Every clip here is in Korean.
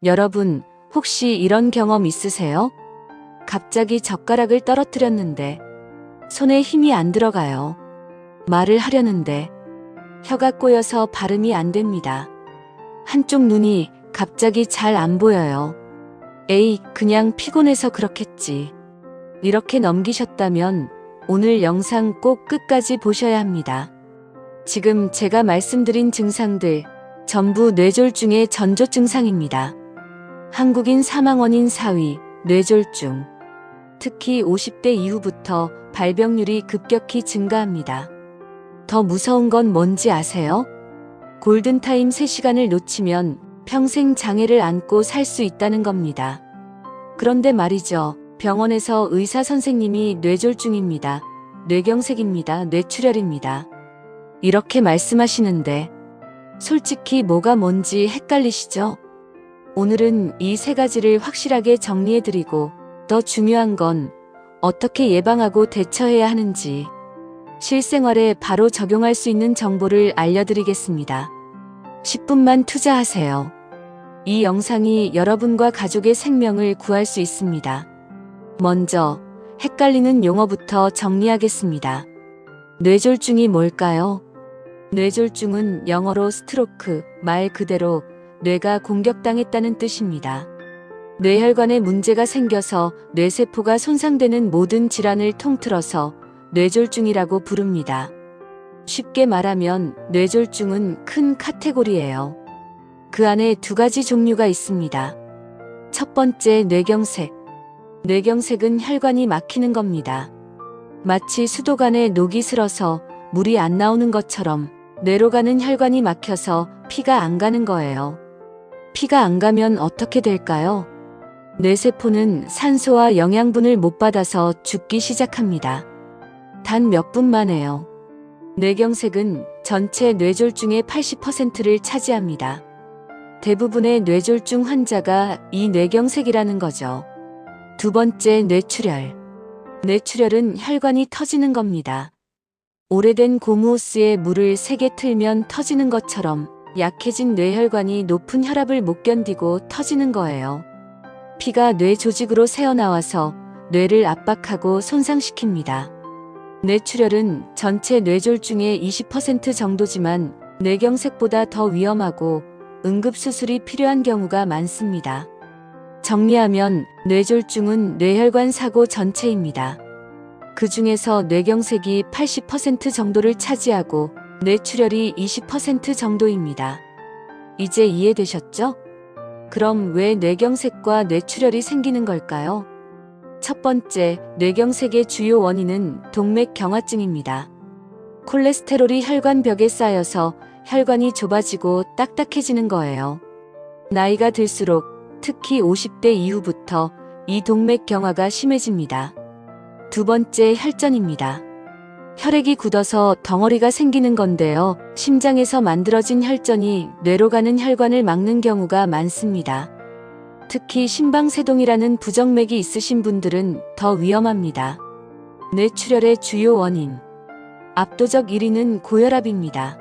여러분, 혹시 이런 경험 있으세요? 갑자기 젓가락을 떨어뜨렸는데 손에 힘이 안 들어가요. 말을 하려는데 혀가 꼬여서 발음이 안 됩니다. 한쪽 눈이 갑자기 잘 안 보여요. 에이, 그냥 피곤해서 그렇겠지. 이렇게 넘기셨다면 오늘 영상 꼭 끝까지 보셔야 합니다. 지금 제가 말씀드린 증상들 전부 뇌졸중의 전조 증상입니다. 한국인 사망 원인 4위, 뇌졸중. 특히 50대 이후부터 발병률이 급격히 증가합니다. 더 무서운 건 뭔지 아세요? 골든타임 3시간을 놓치면 평생 장애를 안고 살 수 있다는 겁니다. 그런데 말이죠. 병원에서 의사 선생님이 뇌졸중입니다. 뇌경색입니다. 뇌출혈입니다. 이렇게 말씀하시는데 솔직히 뭐가 뭔지 헷갈리시죠? 오늘은 이 3가지를 확실하게 정리해드리고 더 중요한 건 어떻게 예방하고 대처해야 하는지 실생활에 바로 적용할 수 있는 정보를 알려드리겠습니다. 10분만 투자하세요. 이 영상이 여러분과 가족의 생명을 구할 수 있습니다. 먼저 헷갈리는 용어부터 정리하겠습니다. 뇌졸중이 뭘까요? 뇌졸중은 영어로 스트로크, 말 그대로 뇌가 공격당했다는 뜻입니다. 뇌혈관에 문제가 생겨서 뇌세포가 손상되는 모든 질환을 통틀어서 뇌졸중이라고 부릅니다. 쉽게 말하면 뇌졸중은 큰 카테고리예요. 그 안에 2가지 종류가 있습니다. 첫 번째, 뇌경색. 뇌경색은 혈관이 막히는 겁니다. 마치 수도관에 녹이 슬어서 물이 안 나오는 것처럼 뇌로 가는 혈관이 막혀서 피가 안 가는 거예요. 피가 안 가면 어떻게 될까요? 뇌세포는 산소와 영양분을 못 받아서 죽기 시작합니다. 단 몇 분 만에요. 뇌경색은 전체 뇌졸중의 80%를 차지합니다. 대부분의 뇌졸중 환자가 이 뇌경색이라는 거죠. 두 번째, 뇌출혈. 뇌출혈은 혈관이 터지는 겁니다. 오래된 고무호스에 물을 세게 틀면 터지는 것처럼 약해진 뇌혈관이 높은 혈압을 못 견디고 터지는 거예요. 피가 뇌 조직으로 새어나와서 뇌를 압박하고 손상시킵니다. 뇌출혈은 전체 뇌졸중의 20% 정도지만 뇌경색보다 더 위험하고 응급수술이 필요한 경우가 많습니다. 정리하면 뇌졸중은 뇌혈관 사고 전체입니다. 그 중에서 뇌경색이 80% 정도를 차지하고 뇌출혈이 20% 정도입니다. 이제 이해되셨죠? 그럼 왜 뇌경색과 뇌출혈이 생기는 걸까요? 첫 번째, 뇌경색의 주요 원인은 동맥경화증입니다. 콜레스테롤이 혈관벽에 쌓여서 혈관이 좁아지고 딱딱해지는 거예요. 나이가 들수록 특히 50대 이후부터 이 동맥경화가 심해집니다. 두 번째, 혈전입니다. 혈액이 굳어서 덩어리가 생기는 건데요. 심장에서 만들어진 혈전이 뇌로 가는 혈관을 막는 경우가 많습니다. 특히 심방세동이라는 부정맥이 있으신 분들은 더 위험합니다. 뇌출혈의 주요 원인. 압도적 1위는 고혈압입니다.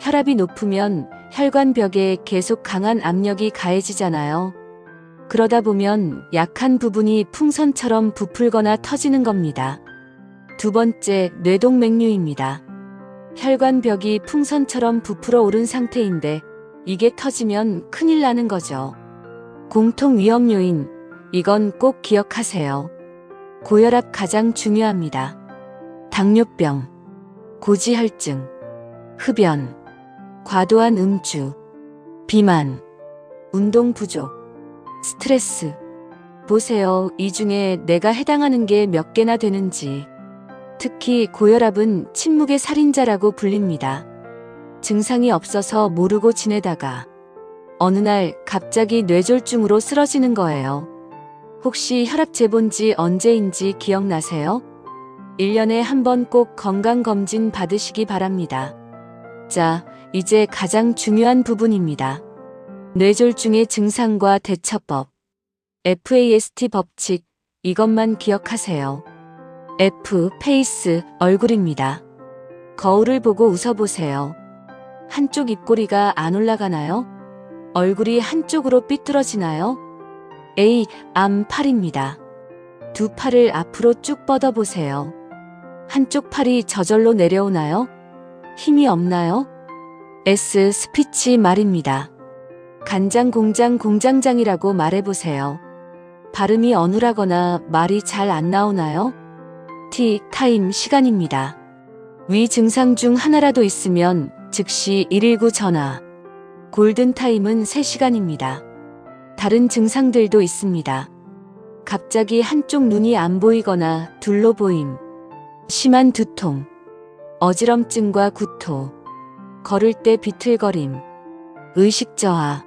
혈압이 높으면 혈관벽에 계속 강한 압력이 가해지잖아요. 그러다 보면 약한 부분이 풍선처럼 부풀거나 터지는 겁니다. 두 번째, 뇌동맥류입니다. 혈관벽이 풍선처럼 부풀어 오른 상태인데 이게 터지면 큰일 나는 거죠. 공통 위험 요인, 이건 꼭 기억하세요. 고혈압 가장 중요합니다. 당뇨병, 고지혈증, 흡연, 과도한 음주, 비만, 운동 부족, 스트레스. 보세요. 이 중에 내가 해당하는 게 몇 개나 되는지. 특히 고혈압은 침묵의 살인자라고 불립니다. 증상이 없어서 모르고 지내다가 어느 날 갑자기 뇌졸중으로 쓰러지는 거예요. 혹시 혈압 재본지 언제인지 기억나세요? 1년에 한 번 꼭 건강검진 받으시기 바랍니다. 자, 이제 가장 중요한 부분입니다. 뇌졸중의 증상과 대처법. FAST 법칙, 이것만 기억하세요. F, 페이스, 얼굴입니다. 거울을 보고 웃어보세요. 한쪽 입꼬리가 안 올라가나요? 얼굴이 한쪽으로 삐뚤어지나요? A. 암 팔입니다. 두 팔을 앞으로 쭉 뻗어보세요. 한쪽 팔이 저절로 내려오나요? 힘이 없나요? S. 스피치 말입니다. 간장 공장 공장장이라고 말해보세요. 발음이 어눌하거나 말이 잘 안 나오나요? T. 타임 시간입니다. 위 증상 중 하나라도 있으면 즉시 119 전화. 골든타임은 3시간입니다. 다른 증상들도 있습니다. 갑자기 한쪽 눈이 안 보이거나 둘로 보임, 심한 두통, 어지럼증과 구토, 걸을 때 비틀거림, 의식 저하.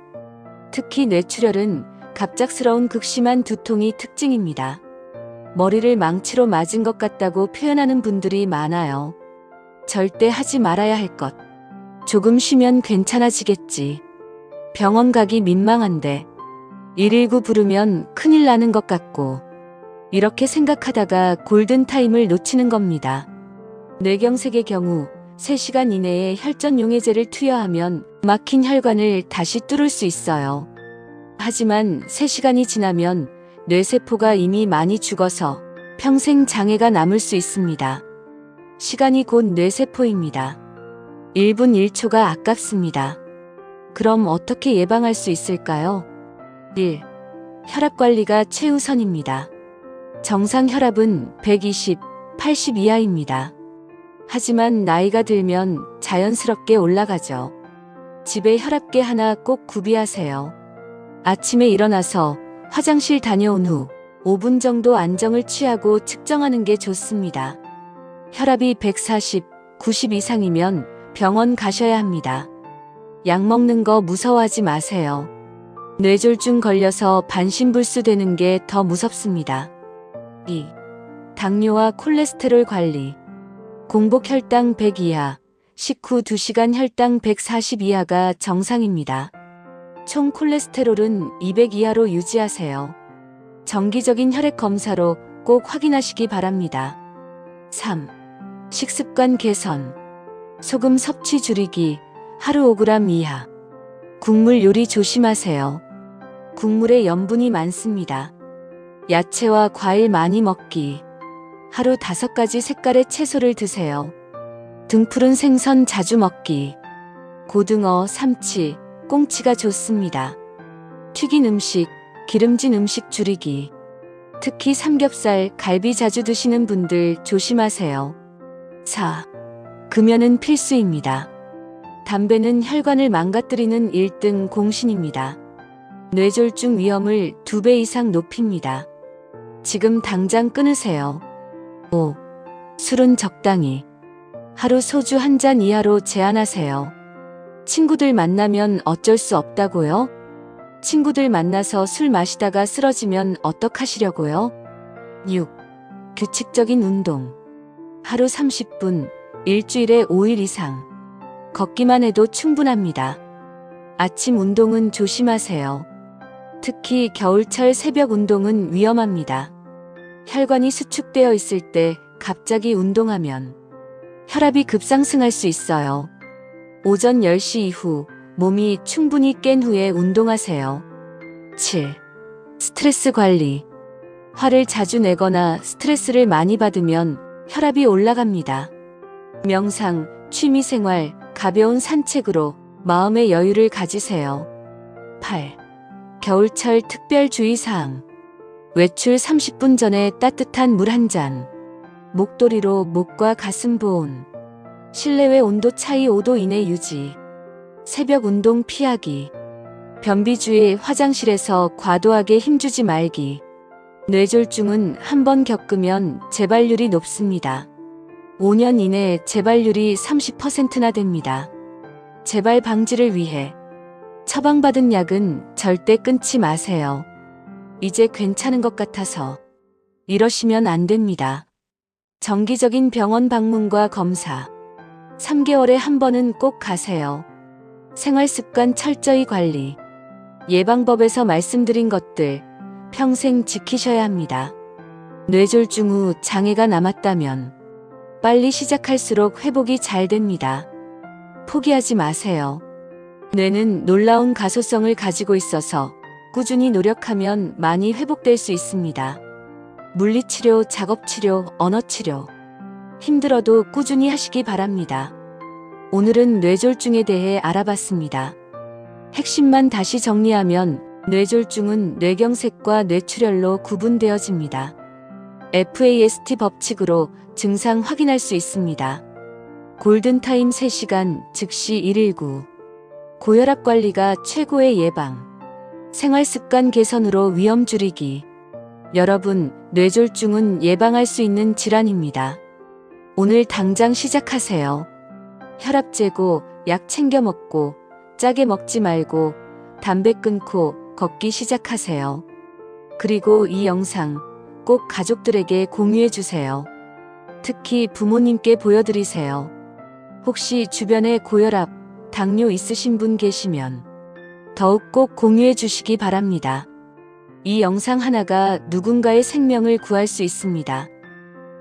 특히 뇌출혈은 갑작스러운 극심한 두통이 특징입니다. 머리를 망치로 맞은 것 같다고 표현하는 분들이 많아요. 절대 하지 말아야 할 것. 조금 쉬면 괜찮아지겠지. 병원 가기 민망한데 119 부르면 큰일 나는 것 같고, 이렇게 생각하다가 골든타임을 놓치는 겁니다. 뇌경색의 경우 3시간 이내에 혈전용해제를 투여하면 막힌 혈관을 다시 뚫을 수 있어요. 하지만 3시간이 지나면 뇌세포가 이미 많이 죽어서 평생 장애가 남을 수 있습니다. 시간이 곧 뇌세포입니다. 1분 1초가 아깝습니다. 그럼 어떻게 예방할 수 있을까요? 1. 혈압관리가 최우선입니다. 정상 혈압은 120, 80 이하입니다. 하지만 나이가 들면 자연스럽게 올라가죠. 집에 혈압계 하나 꼭 구비하세요. 아침에 일어나서 화장실 다녀온 후 5분 정도 안정을 취하고 측정하는 게 좋습니다. 혈압이 140, 90 이상이면 병원 가셔야 합니다. 약 먹는 거 무서워하지 마세요. 뇌졸중 걸려서 반신불수 되는 게 더 무섭습니다. 2. 당뇨와 콜레스테롤 관리. 공복 혈당 100 이하, 식후 2시간 혈당 140 이하가 정상입니다. 총 콜레스테롤은 200 이하로 유지하세요. 정기적인 혈액 검사로 꼭 확인하시기 바랍니다. 3. 식습관 개선. 소금 섭취 줄이기, 하루 5g 이하. 국물 요리 조심하세요. 국물에 염분이 많습니다. 야채와 과일 많이 먹기. 하루 5가지 색깔의 채소를 드세요. 등푸른 생선 자주 먹기. 고등어, 삼치, 꽁치가 좋습니다. 튀긴 음식, 기름진 음식 줄이기. 특히 삼겹살, 갈비 자주 드시는 분들 조심하세요. 4. 금연은 필수입니다. 담배는 혈관을 망가뜨리는 1등 공신입니다. 뇌졸중 위험을 2배 이상 높입니다. 지금 당장 끊으세요. 5. 술은 적당히. 하루 소주 1잔 이하로 제한하세요. 친구들 만나면 어쩔 수 없다고요? 친구들 만나서 술 마시다가 쓰러지면 어떡하시려고요? 6. 규칙적인 운동. 하루 30분, 일주일에 5일 이상. 걷기만 해도 충분합니다. 아침 운동은 조심하세요. 특히 겨울철 새벽 운동은 위험합니다. 혈관이 수축되어 있을 때 갑자기 운동하면 혈압이 급상승할 수 있어요. 오전 10시 이후 몸이 충분히 깬 후에 운동하세요. 7. 스트레스 관리. 화를 자주 내거나 스트레스를 많이 받으면 혈압이 올라갑니다. 명상, 취미생활, 가벼운 산책으로 마음의 여유를 가지세요. 8. 겨울철 특별 주의사항. 외출 30분 전에 따뜻한 물 한 잔. 목도리로 목과 가슴 보온. 실내외 온도 차이 5도 이내 유지. 새벽 운동 피하기. 변비 주의, 화장실에서 과도하게 힘주지 말기. 뇌졸중은 한 번 겪으면 재발률이 높습니다. 5년 이내 재발률이 30%나 됩니다. 재발 방지를 위해 처방받은 약은 절대 끊지 마세요. 이제 괜찮은 것 같아서 이러시면 안 됩니다. 정기적인 병원 방문과 검사. 3개월에 한 번은 꼭 가세요. 생활습관 철저히 관리. 예방법에서 말씀드린 것들 평생 지키셔야 합니다. 뇌졸중 후 장애가 남았다면 빨리 시작할수록 회복이 잘 됩니다. 포기하지 마세요. 뇌는 놀라운 가소성을 가지고 있어서 꾸준히 노력하면 많이 회복될 수 있습니다. 물리치료, 작업치료, 언어치료. 힘들어도 꾸준히 하시기 바랍니다. 오늘은 뇌졸중에 대해 알아봤습니다. 핵심만 다시 정리하면 뇌졸중은 뇌경색과 뇌출혈로 구분되어집니다. FAST 법칙으로 증상 확인할 수 있습니다. 골든타임 3시간, 즉시 119. 고혈압 관리가 최고의 예방. 생활습관 개선으로 위험 줄이기. 여러분, 뇌졸중은 예방할 수 있는 질환입니다. 오늘 당장 시작하세요. 혈압 재고, 약 챙겨 먹고, 짜게 먹지 말고, 담배 끊고, 걷기 시작하세요. 그리고 이 영상 꼭 가족들에게 공유해 주세요. 특히 부모님께 보여드리세요. 혹시 주변에 고혈압, 당뇨 있으신 분 계시면 더욱 꼭 공유해 주시기 바랍니다. 이 영상 하나가 누군가의 생명을 구할 수 있습니다.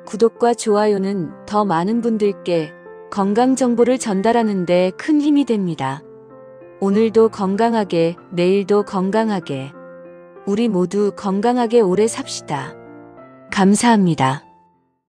구독과 좋아요는 더 많은 분들께 건강 정보를 전달하는 데 큰 힘이 됩니다. 오늘도 건강하게, 내일도 건강하게. 우리 모두 건강하게 오래 삽시다. 감사합니다.